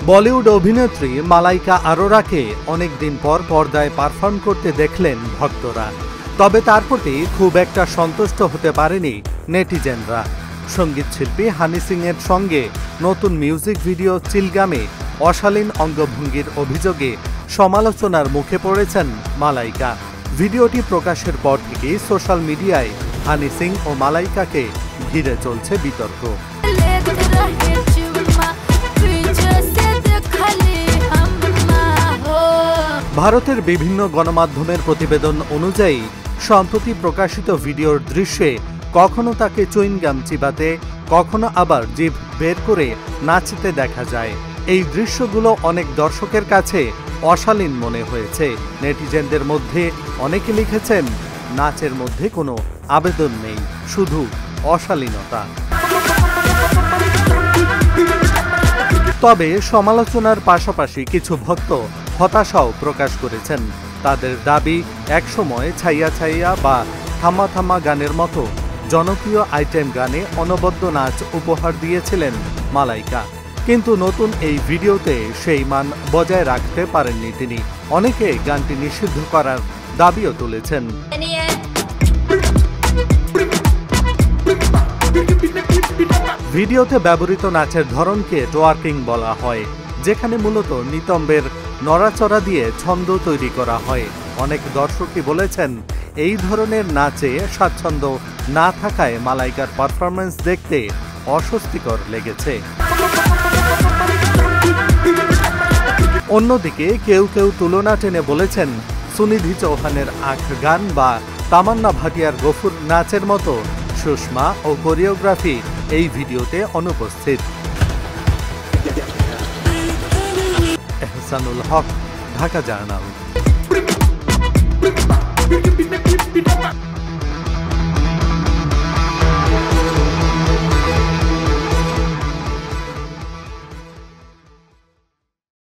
বলিউড অভিনেত্রী মালাইকা আরোরাকে অনেকদিন পর পর্দায় পারফর্ম করতে দেখলেন ভক্তরা। তবে তার প্রতি খুব একটা সন্তুষ্ট হতে পারেনি নেটিজেনরা। সঙ্গীতশিল্পী হানি সিং এর সঙ্গে নতুন মিউজিক ভিডিও চিলগামে অশালীন অঙ্গভঙ্গির অভিযোগে সমালোচনার মুখে পড়েছেন মালাইকা। ভিডিওটি প্রকাশের পর থেকেই সোশ্যাল মিডিয়ায় হানি সিং ও মালাইকাকে ঘিরে চলছে বিতর্ক। ভারতের বিভিন্ন গণমাধ্যমের প্রতিবেদন অনুযায়ী সম্প্রতি প্রকাশিত ভিডিওর দৃশ্যে কখনো তাকে চুইংগাম চিবাতে, কখনো আবার জিভ বের করে নাচতে দেখা যায়। এই দৃশ্যগুলো অনেক দর্শকের কাছে অশালীন মনে হয়েছে। নেটিজেনদের মধ্যে অনেকে লিখেছেন, নাচের মধ্যে কোনো আবেদন নেই, শুধু অশালীনতা। তবে সমালোচনার পাশাপাশি কিছু ভক্ত হতাশাও প্রকাশ করেছেন। তাদের দাবি, একসময় ছাইয়া ছাইয়া বা থামা থামা গানের মতো জনপ্রিয় আইটেম গানে অনবদ্য নাচ উপহার দিয়েছিলেন মালাইকা, কিন্তু নতুন এই ভিডিওতে সেই মান বজায় রাখতে পারেননি তিনি। অনেকে গানটি নিষিদ্ধ করার দাবিও তুলেছেন। ভিডিওতে ব্যবহৃত নাচের ধরনকে টোয়ার্কিং বলা হয়, যেখানে মূলত নিতম্বের নড়াচড়া দিয়ে ছন্দ তৈরি করা হয়। অনেক দর্শকই বলেছেন, এই ধরনের নাচে স্বাচ্ছন্দ্য না থাকায় মালাইকার পারফরম্যান্স দেখতে অস্বস্তিকর লেগেছে। অন্যদিকে কেউ কেউ তুলনা টেনে বলেছেন, সুনিধি চৌহানের আঁখ গান বা তামান্না ভাটিয়ার গফুর নাচের মতো সুষমা ও কোরিওগ্রাফি এই ভিডিওতে অনুপস্থিত। এহসানুল হক, ঢাকা জার্নাল।